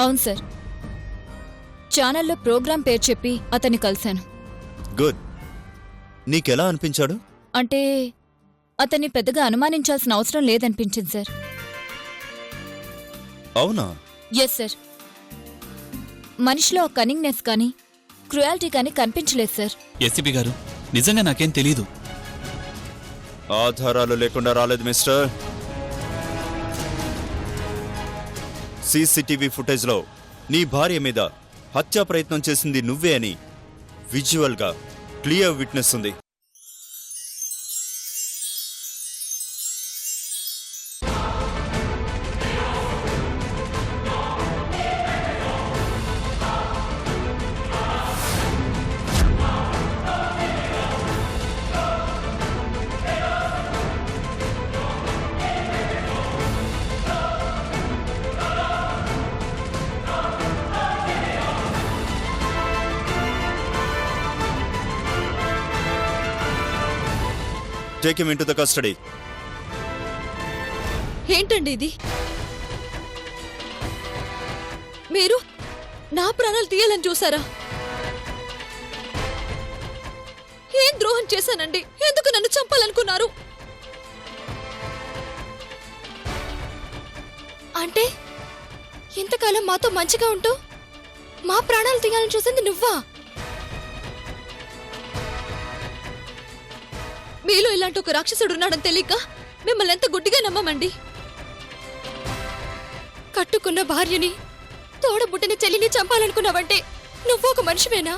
అవును సార్, ఛానల్లో ప్రోగ్రాం పేరు చెప్పి అతన్ని కలిశాను. గుడ్. నీకెలా అనిపించాడు? అంటే అతన్ని పెద్దగా అనుమానించాల్సిన అవసరం లేదనిపించింది సార్. అవునా? Yes sir. మనిషిలో కనింగ్నెస్ కానీ క్రుయాలిటీ కానీ కనిపించలేదు సార్. ఎస్సీపీ గారు, నిజంగా నాకేం తెలీదు. ఆధారాలు లేకుండా రాలేదు మిస్టర్. సీసీటీవీ ఫుటేజ్లో నీ భార్య మీద హత్యా ప్రయత్నం చేసింది నువ్వే అని విజువల్గా క్లియర్ విట్నెస్ ఉంది. Take him into the custody. ఏంటండి ఇది? మీరు నా ప్రాణాలు తీయాలని చూసారా? ఏం ద్రోహం చేశానండి? ఎందుకు నన్ను చంపాలనుకున్నారు? అంటే ఇంతకాలం మాతో మంచిగా ఉంటూ మా ప్రాణాలు తీయాలని చూసింది నువ్వా? మీలో ఇలాంటి ఒక రాక్షసుడు ఉన్నాడని తెలియక మిమ్మల్ని ఎంత గుడ్డిగా నమ్మమండి. కట్టుకున్న భార్యని, తోడబుట్టిన చెల్లిని చంపాలనుకున్నావంటే నువ్వు ఒక మనిషివేనా?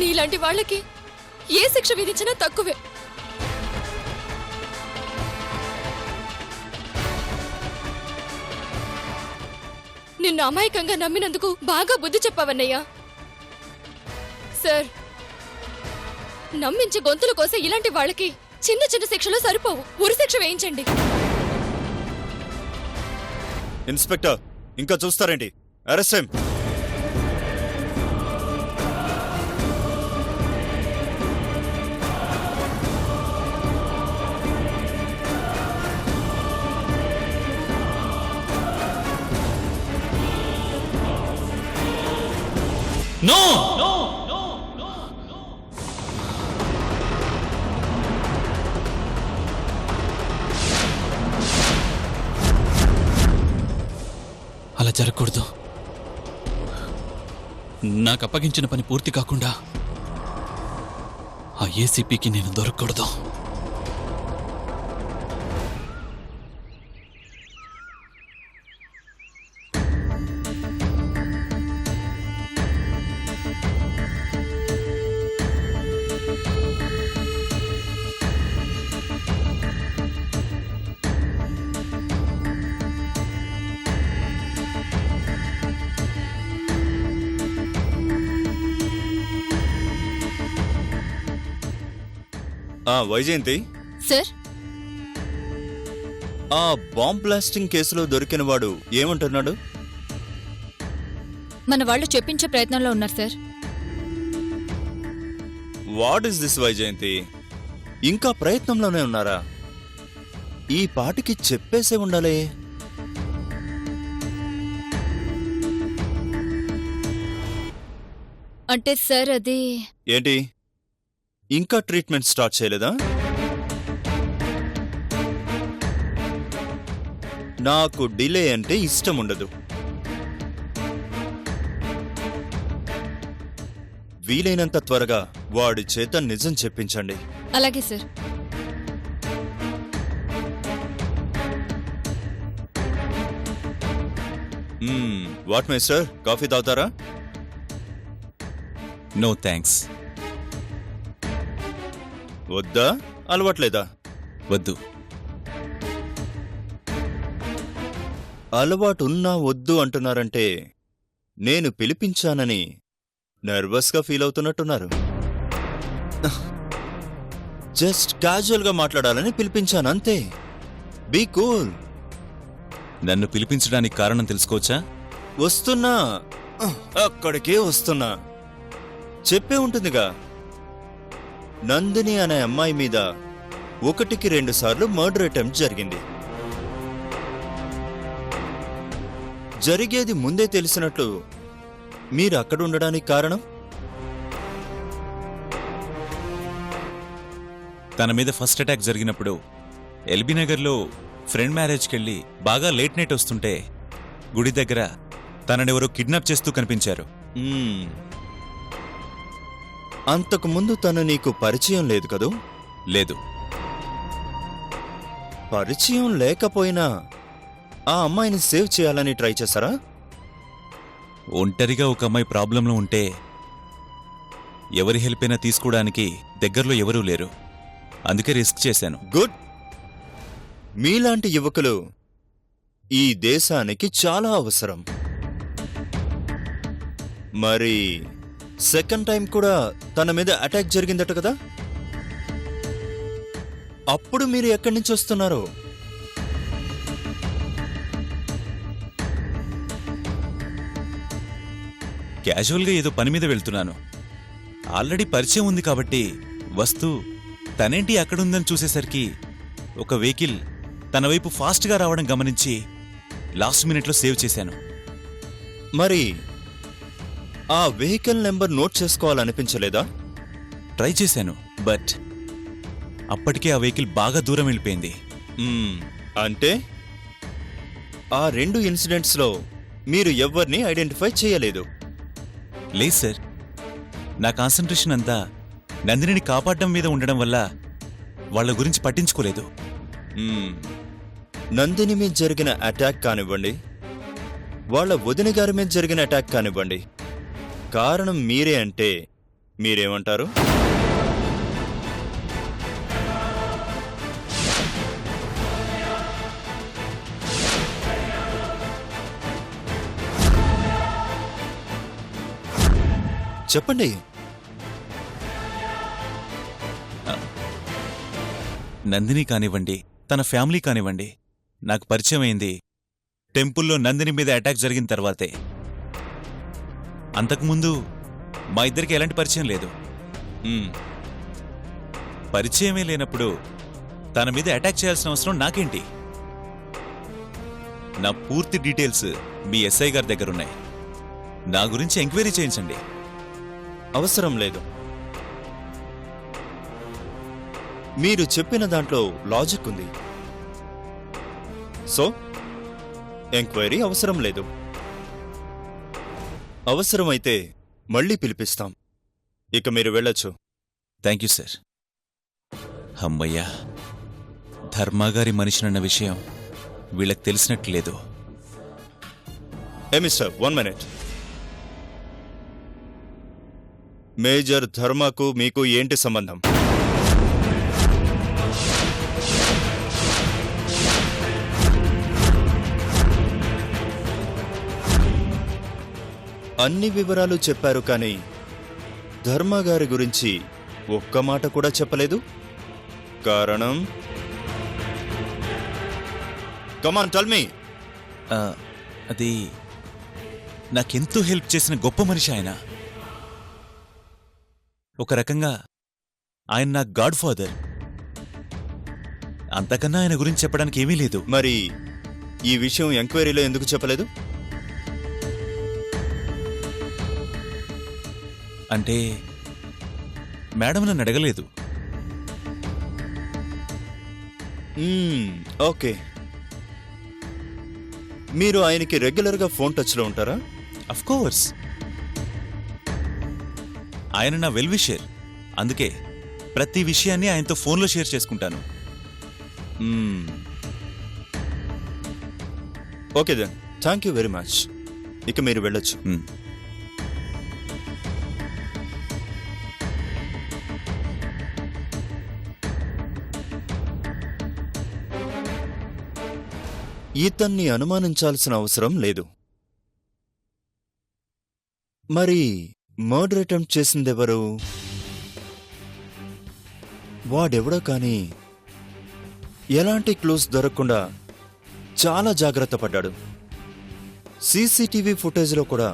నీలాంటి వాళ్ళకి ఏ శిక్ష విధించినా తక్కువే. నిన్ను అమాయకంగా నమ్మినందుకు బాగా బుద్ధి చెప్పావన్నయ్యా. సార్, నమ్మించి గొంతుల కోసే ఇలాంటి వాళ్ళకి చిన్న చిన్న శిక్షలు సరిపోవు. ఉరి శిక్ష వేయించండి. ఇన్స్పెక్టర్, ఇంకా చూస్తారేంటి? Arrest him. నో! అలా జరగకూడదు. నాకు అప్పగించిన పని పూర్తి కాకుండా ఆ ఏసీపీకి నేను దొరకకూడదు. వైజయంతి సార్, ఆ బాంబ్ బ్లాస్టింగ్ కేసులో దొరికిన వాడు ఏమంటున్నాడు? మన వాళ్ళు చెప్పించే ప్రయత్నంలో ఉన్నారు sir. What is this Vyjayanthi? ఇంకా ప్రయత్నంలోనే ఉన్నారా? ఈ పాటికి చెప్పేసే ఉండాలి. అంటే సార్ అది ఏంటి, ఇంకా ట్రీట్మెంట్ స్టార్ట్ చేయలేదా? నాకు డిలే అంటే ఇష్టం ఉండదు. వీలైనంత త్వరగా వాడి చేత నిజం చెప్పించండి. అలాగే సార్. వాట్ మిస్టర్, కాఫీ తాగుతారా? No thanks. వద్దా? అలవాట్లేదా? వద్దు. అలవాటున్నా వద్దు అంటున్నారంటే నేను పిలిపించానని నర్వస్గా ఫీల్ అవుతున్నట్టున్నారు. జస్ట్ క్యాజువల్గా మాట్లాడాలని పిలిపించానంతే. Be cool. నన్ను పిలిపించడానికి కారణం తెలుసుకోవచ్చా? వస్తున్నా, అక్కడికే వస్తున్నా. చెప్పే ఉంటుందిగా, నందిని అనే అమ్మాయి మీద ఒకటికి 2 సార్లు మర్డర్ అటెంప్ట్ జరిగింది. జరిగేది ముందే తెలిసినట్లు మీరు అక్కడ ఉండడానికి కారణం? తన మీద ఫస్ట్ అటాక్ జరిగినప్పుడు ఎల్బీ నగర్లో ఫ్రెండ్ మ్యారేజ్కి వెళ్ళి బాగా లేట్ నైట్ వస్తుంటే గుడి దగ్గర తననెవరో కిడ్నాప్ చేస్తూ కనిపించారు. అంతకుముందు తను నీకు పరిచయం లేదు కదూ? లేదు. పరిచయం లేకపోయినా ఆ అమ్మాయిని సేవ్ చేయాలని ట్రై చేశారా? ఒంటరిగా ఒక అమ్మాయి ప్రాబ్లంలో ఉంటే ఎవరి హెల్ప్ అయినా తీసుకోవడానికి దగ్గరలో ఎవరూ లేరు. అందుకే రిస్క్ చేశాను. గుడ్. మీలాంటి యువకులు ఈ దేశానికి చాలా అవసరం. మరి సెకండ్ టైం కూడా తన మీద అటాక్ జరిగిందట కదా? అప్పుడు మీరు ఎక్కడి నుంచి వస్తున్నారో? క్యాజువల్గా ఏదో పని మీద వెళ్తున్నాను. ఆల్రెడీ పరిచయం ఉంది కాబట్టి వస్తూ తనేంటి అక్కడుందని చూసేసరికి ఒక వెహికల్ తన వైపు ఫాస్ట్గా రావడం గమనించి లాస్ట్ మినిట్లో సేవ్ చేశాను. మరి ఆ వెహికల్ నెంబర్ నోట్ చేసుకోవాలనిపించలేదా? ట్రై చేశాను, బట్ అప్పటికే ఆ వెహికల్ బాగా దూరం వెళ్ళిపోయింది. అంటే ఆ 2 ఇన్సిడెంట్స్లో మీరు ఎవ్వరిని ఐడెంటిఫై చేయలేదు? లేదు సార్, నా కాన్సంట్రేషన్ అంతా నందినిని కాపాడడం మీద ఉండడం వల్ల వాళ్ళ గురించి పట్టించుకోలేదు. నందిని మీద జరిగిన అటాక్ కానివ్వండి, వాళ్ళ వదిన గారి మీద జరిగిన అటాక్ కానివ్వండి, కారణం మీరే అంటే మీరేమంటారు? చెప్పండి. నందిని కానివ్వండి, తన ఫ్యామిలీ కానివ్వండి, నాకు పరిచయం అయింది టెంపుల్లో నందిని మీద అటాక్ జరిగిన తర్వాతే. అంతకుముందు మా ఇద్దరికి ఎలాంటి పరిచయం లేదు. పరిచయమే లేనప్పుడు తన మీద అటాక్ చేయాల్సిన అవసరం నాకేంటి? నా పూర్తి డీటెయిల్స్ మీ ఎస్ఐ గారి దగ్గరున్నాయి. నా గురించి ఎంక్వైరీ చేయించండి. అవసరం లేదు. మీరు చెప్పిన దాంట్లో లాజిక్ ఉంది. సో ఎంక్వైరీ అవసరం లేదు. అవసరమైతే మళ్ళీ పిలిపిస్తాం. ఇక మీరు వెళ్ళొచ్చు. Thank you sir. అమ్మయ్యా, ధర్మాగారి మనిషినన్న విషయం వీళ్ళకి తెలిసినట్లేదు. Mister, 1 minute. మేజర్ ధర్మకు మీకు ఏంటి సంబంధం? అన్ని వివరాలు చెప్పారు, కానీ ధర్మగారి గురించి ఒక్క మాట కూడా చెప్పలేదు. కారణం? Come on tell me. అది నాకెంతో హెల్ప్ చేసిన గొప్ప మనిషి ఆయన. ఒక రకంగా ఆయన నా గాడ్ ఫాదర్. అంతకన్నా ఆయన గురించి చెప్పడానికి ఏమీ లేదు. మరి ఈ విషయం ఎంక్వైరీలో ఎందుకు చెప్పలేదు? అంటే మేడం నన్ను అడగలేదు. ఓకే. మీరు ఆయనకి రెగ్యులర్గా ఫోన్ టచ్లో ఉంటారా? అఫ్కోర్స్. ఆయన నా వెల్ విషర్. అందుకే ప్రతి విషయాన్ని ఆయనతో ఫోన్లో షేర్ చేసుకుంటాను. Okay then, thank you very much. ఇక మీరు వెళ్ళొచ్చు. ఇతన్ని అనుమానించాల్సిన అవసరం లేదు. మరి మర్డర్ అటెంప్ట్ చేసిందెవరు? వాడెవడో కానీ ఎలాంటి క్లూస్ దొరకకుండా చాలా జాగ్రత్త పడ్డాడు. సీసీటీవీ ఫుటేజ్లో కూడా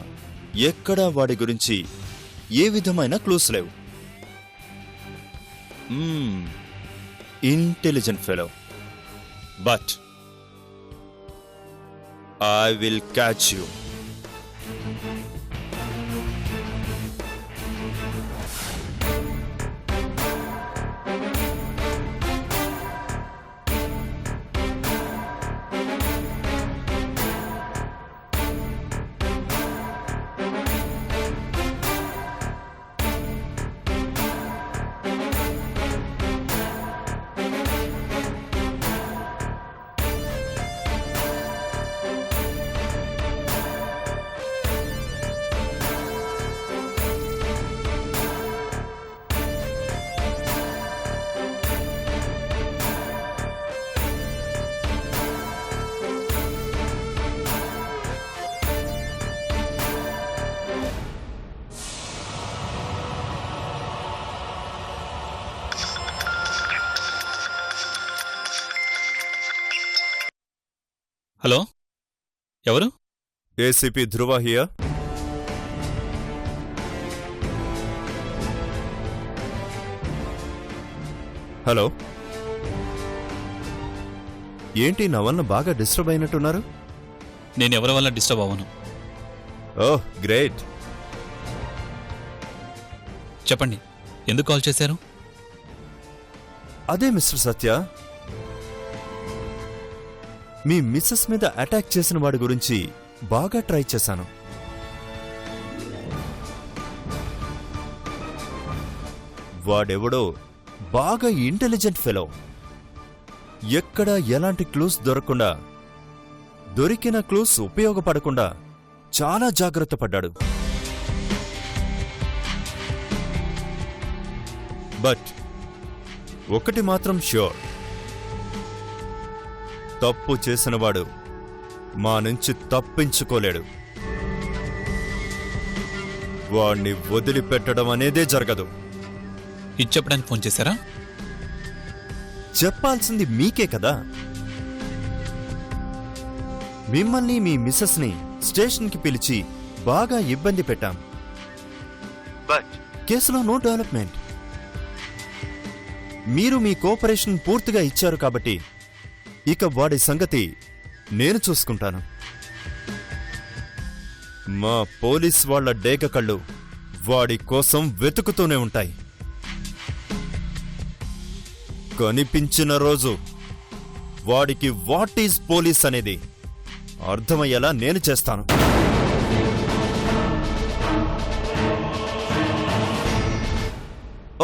ఎక్కడా వాడి గురించి ఏ విధమైన క్లూస్ లేవు. Intelligent fellow. But I will catch you. Hello, ఎవరు? ACP Dhruva here. హలో, ఏంటి నా వల్ల బాగా డిస్టర్బ్ అయినట్టున్నారు? నేనెవరి వల్ల డిస్టర్బ్ అవ్వను. Oh great. చెప్పండి, ఎందుకు కాల్ చేశారు? అదే మిస్టర్ సత్య, మీ మిస్సెస్ మీద అటాక్ చేసిన వాడి గురించి బాగా ట్రై చేశాను. వాడెవడో బాగా ఇంటెలిజెంట్ ఫెలో. ఎక్కడ ఎలాంటి క్లూస్ దొరకకుండా, దొరికిన క్లూస్ ఉపయోగపడకుండా చాలా జాగ్రత్త పడ్డాడు. బట్ ఒకటి మాత్రం ష్యూర్, తప్పు చేసినవాడు మా నుంచి తప్పించుకోలేడు. వాణ్ణి వదిలిపెట్టడం అనేదే జరగదు. ఇది చెప్పడానికి ఫోన్ చేశారా? చెప్పాల్సింది మీకే కదా. మిమ్మల్ని మీ మిస్సెస్ని స్టేషన్కి పిలిచి బాగా ఇబ్బంది పెట్టాం. బట్ కేసులో నో డెవలప్మెంట్. మీరు మీ కోఆపరేషన్ పూర్తిగా ఇచ్చారు కాబట్టి ఇక వాడి సంగతి నేను చూసుకుంటాను. మా పోలీస్ వాళ్ల డేగ కళ్ళు వాడి కోసం వెతుకుతూనే ఉంటాయి. కనిపించిన రోజు వాడికి వాట్ ఈజ్ పోలీస్ అనేది అర్థమయ్యేలా నేను చేస్తాను.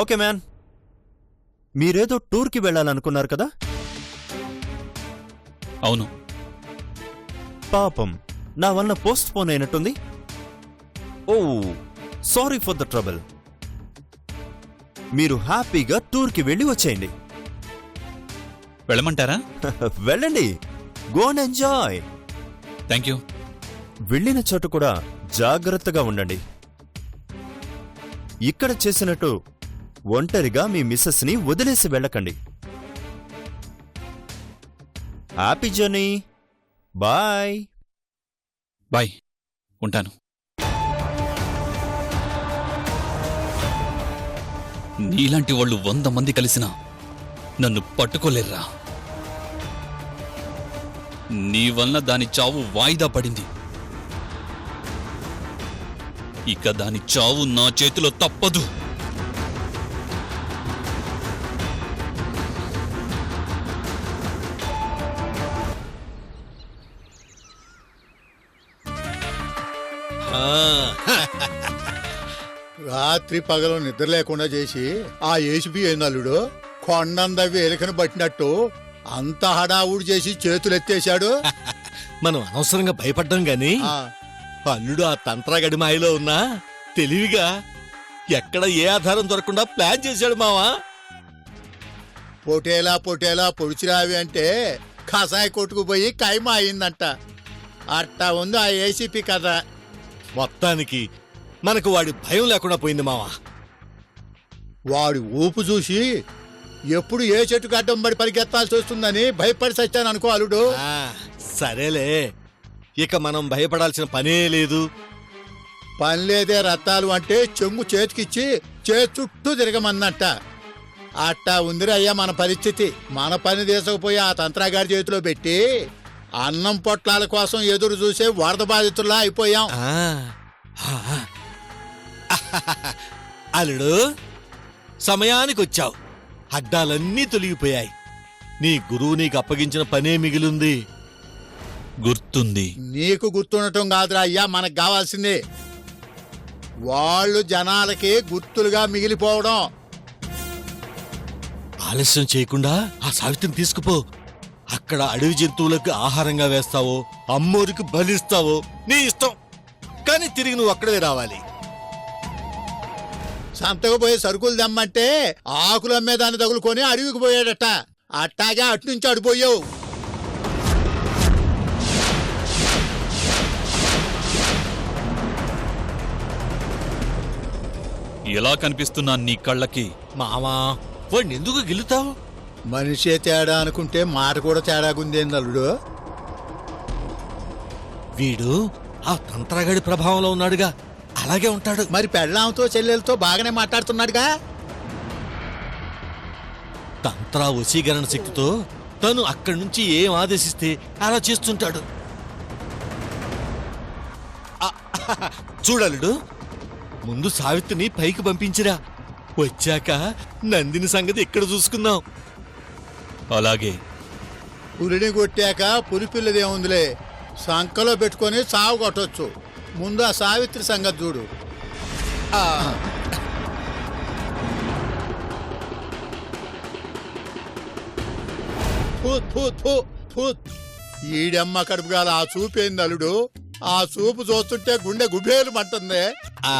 ఓకే మ్యాన్, మీరేదో టూర్కి వెళ్ళాలనుకున్నారు కదా? అవును. పాపం, నా వల్ల పోస్ట్ పోన్ అయినట్టుంది. ఓ సారీ ఫర్ ద ట్రబుల్. మీరు హ్యాపీగా టూర్కి వెళ్ళి వచ్చేయండి. వెళ్ళమంటారా? వెళ్ళండి, go and enjoy. Thank you. వెళ్ళిన చోట కూడా జాగ్రత్తగా ఉండండి. ఇక్కడ చేసినట్టు ఒంటరిగా మీ మిస్సెస్ని వదిలేసి వెళ్ళకండి. Happy journey. బాయ్. బాయ్, ఉంటాను. నీలాంటి వాళ్ళు 100 మంది కలిసినా నన్ను పట్టుకోలేర్రా. నీ వల్ల దాని చావు వాయిదా పడింది. ఇక దాని చావు నా చేతిలో తప్పదు. రాత్రి పగలు నిద్ర లేకుండా చేసి ఆ ఏసీపీ ఏందల్లుడు కొండందవి ఎలుకను పట్టినట్టు అంత హడావుడు చేసి చేతులెత్తేశాడు. మనం అనవసరంగా భయపడ్డాం గాని ఆ, అల్లుడు ఆ తంత్రగడి మాయలో ఉన్నా తెలివిగా ఎక్కడ ఏ ఆధారం దొరకకుండా ప్లాన్ చేశాడు మావా. పొటేలా పొడిచిరావి అంటే కసాయి కొట్టుకుపోయి కైమ అయిందంట. అట్టా ఉంది ఆ ఏసీపీ కథ. మొత్తానికి మనకు వాడి భయం లేకుండా పోయింది మావా. వాడి ఊపు చూసి ఎప్పుడు ఏ చెట్టుకు అడ్డం పడి పరిగెత్తాల్సి వస్తుందని భయపడి సచ్చాను అనుకో అల్లుడు. ఆ, సరేలే, ఇక మనం భయపడాల్సిన పనే లేదు. పనిలేదే రత్తాలు అంటే చెంగు చేతికిచ్చి చేతి చుట్టూ తిరగమందంట. అట్టా ఉందిరయ్యా మన పరిస్థితి. మన పని తీసుకుపోయి ఆ తంత్రాగారి చేతిలో పెట్టి అన్నం పొట్లాల కోసం ఎదురు చూసే వరద బాధితుల్లా అయిపోయాం. అల్లుడు సమయానికి వచ్చావు. అడ్డాలన్నీ తొలగిపోయాయి. నీ గురువు నీకు అప్పగించిన పనే మిగిలింది. గుర్తుంది. నీకు గుర్తుండటం కాదురా అయ్యా మనకు కావాల్సింది. వాళ్ళు జనాలకి గుర్తులుగా మిగిలిపోవడం. ఆలస్యం చేయకుండా ఆ సావిత్రిని తీసుకుపో. అక్కడ అడవి జంతువులకు ఆహారంగా వేస్తావో, అమ్మోరికి బలిస్తావో నీ ఇష్టం. కానీ తిరిగి నువ్వు అక్కడే రావాలి. సంతకు పోయి సరుకులు దమ్మంటే ఆకులు అమ్మేదాన్ని తగులుకొని అడవికి పోయాడట. అట్టాగే అట్నుంచి అడిపోయావు. ఎలా కనిపిస్తున్నా నీ కళ్ళకి? మావా వాడిని ఎందుకు గెలుతావు? మనిషే తేడా అనుకుంటే మాట కూడా తేడాగుందేందల్లుడు. వీడు ఆ తంత్రగాడి ప్రభావంలో ఉన్నాడుగా, అలాగే ఉంటాడు. మరి పెళ్ళాంతో చెల్లెలతో బాగానే మాట్లాడుతున్నాడుగా. తంత్ర వశీకరణ శక్తితో తను అక్కడి నుంచి ఏం ఆదేశిస్తే అలా చేస్తుంటాడు. చూడలుడు, ముందు సావిత్రిని పైకి పంపించిరా. వచ్చాక నందిని సంగతి ఎక్కడ చూసుకుందాం. అలాగే. పులిని కొట్టాక పులిపిల్లదేముందిలే, సంకలో పెట్టుకొని సాగు కొట్టొచ్చు. ముందు ఆ సావిత్రి సంగతి చూడు. ఈడమ్మ కడుపుగాల ఆ చూపేంది అల్లుడు. ఆ చూపు చూస్తుంటే గుండె గుబేలు మంటుంది. ఆ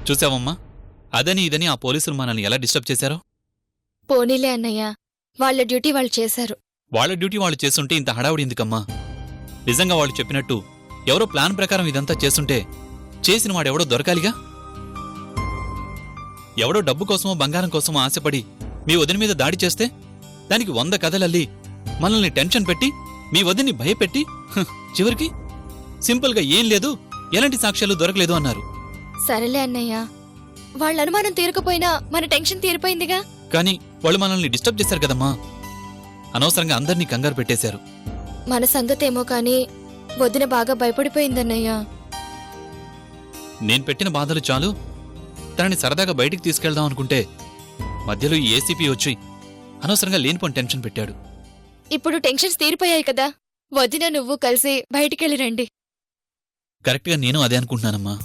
చూసావమ్మా, అదని ఇదని ఆ పోలీసులు మనల్ని ఎలా డిస్టర్బ్ చేశారో. పోనీలే అన్నయ్య, వాళ్ళ డ్యూటీ వాళ్ళు చేశారు. వాళ్ళ డ్యూటీ వాళ్ళు చేస్తుంటే ఇంత హడావుడి ఎందుకమ్మా? నిజంగా వాళ్ళు చెప్పినట్టు ఎవరో ప్లాన్ ప్రకారం ఇదంతా చేస్తుంటే చేసిన వాడెవడో దొరకాలిగా. ఎవడో డబ్బు కోసమో బంగారం కోసమో ఆశపడి మీ వదిన మీద దాడి చేస్తే దానికి 100 కథలల్లి మనల్ని టెన్షన్ పెట్టి మీ వదిన్ని భయపెట్టి చివరికి సింపుల్గా ఏం లేదు, ఎలాంటి సాక్ష్యాలు దొరకలేదు అన్నారు. సరేలే అన్నయ్య, వాళ్ళ అనుమానం తీరకపోయినా మన టెన్షన్ తీరిపోయిందిగా. కానీ వాళ్ళు మనల్ని డిస్టర్బ్ చేశారు కదమ్మా. అనవసరంగా అందర్నీ కంగారు పెట్టేశారు. మన సంగతేమో కానీ వదిన బాగా భయపడిపోయిందన్నయ్య. నేను పెట్టిన బాధలు చాలు, తనని సరదాగా బయటికి తీసుకెళ్దాం అనుకుంటే మధ్యలో ఈ ఏసీపీ వచ్చి అనవసరంగా లేనిపోని టెన్షన్ పెట్టాడు. ఇప్పుడు టెన్షన్స్ తీరిపోయాయి కదా, వదిన నువ్వు కలిసి బయటికెళ్ళి రండి. కరెక్ట్గా నేను అదే అనుకుంటున్నానమ్మా.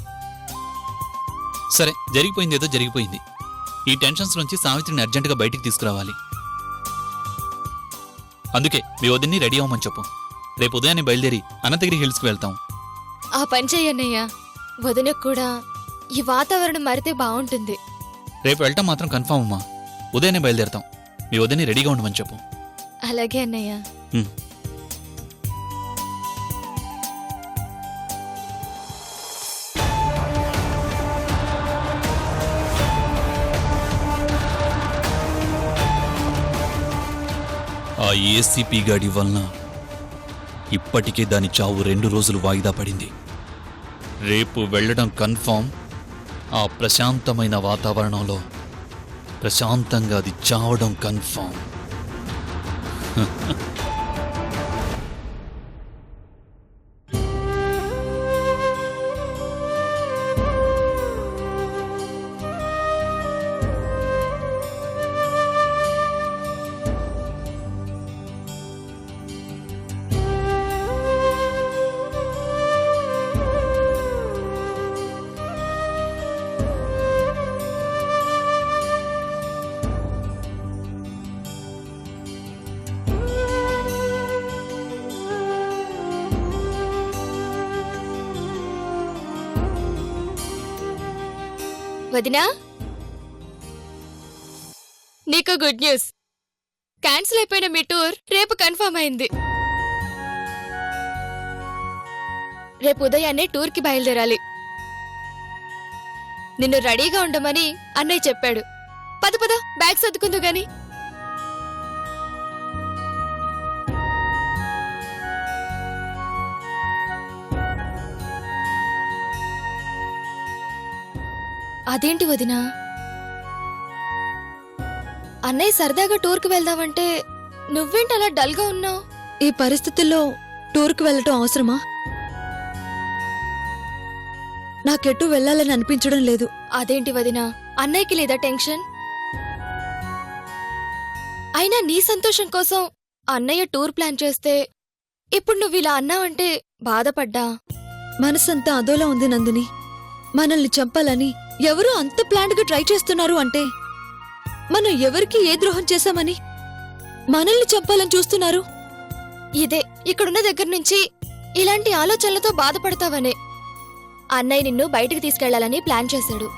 సరే, జరిగిపోయిందేదో జరిగిపోయింది. ఈ టెన్షన్స్ నుంచి సావిత్రిని అర్జెంటుగా బయటికి తీసుకురావాలి. అందుకే మీ వదిన్ని రెడీ అవ్వమని చెప్పు. రేపు ఉదయాన్నే బయలుదేరి అనంతగిరి హిల్స్కి వెళ్తాం. ఆ పని చెయ్యన్నయ్య, వదినకు కూడా ఈ వాతావరణం మారితే బాగుంటుంది. రేపు వెళ్ళటం మాత్రం కన్ఫామ్ అమ్మా. ఉదయాన్నే బయలుదేరతాం. మీ వదిన్ని రెడీగా ఉండమని చెప్పు. అలాగే అన్నయ్య. ఆ ఏసీపీ గాడి వలన ఇప్పటికే దాని చావు 2 రోజులు వాయిదా పడింది. రేపు వెళ్ళడం కన్ఫామ్. ఆ ప్రశాంతమైన వాతావరణంలో ప్రశాంతంగా అది చావడం కన్ఫామ్. వదినా, నీకు గుడ్ న్యూస్. క్యాన్సిల్ అయిపోయిన మీ టూర్ రేపు కన్ఫర్మ్ అయింది. రేపు ఉదయాన్నే టూర్కి బయలుదేరాలి. నిన్ను రెడీగా ఉండమని అన్నయ్య చెప్పాడు. పద పద, బ్యాగ్ సర్దుకుందు గాని. అదేంటి వదినా, అన్నయ్య సరదాగా టూర్కి వెళ్దామంటే నువ్వేంటి అలా డల్గా ఉన్నావు? ఈ పరిస్థితుల్లో టూర్కి వెళ్ళటం అవసరమా? నాకెటూ వెళ్ళాలని అనిపించడం లేదు. అదేంటి వదినా, అన్నయ్యకి లేదా టెన్షన్? అయినా నీ సంతోషం కోసం అన్నయ్య టూర్ ప్లాన్ చేస్తే ఇప్పుడు నువ్వు ఇలా అన్నావంటే బాధపడ్డా. మనసంతా అదోలా ఉంది నందిని. మనల్ని చంపాలని ఎవరూ అంత ప్లాన్డ్గా ట్రై చేస్తున్నారు అంటే మనం ఎవరికి ఏ ద్రోహం చేశామని మనల్ని చంపాలని చూస్తున్నారు. ఇదే ఇక్కడున్న దగ్గర నుంచి ఇలాంటి ఆలోచనలతో బాధపడతావనే అన్నయ్య నిన్ను బయటికి తీసుకెళ్లాలని ప్లాన్ చేశాడు.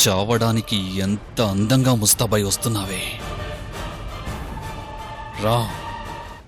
చావడానికి ఎంత అందంగా ముస్తాబాయి వస్తున్నావే. రా.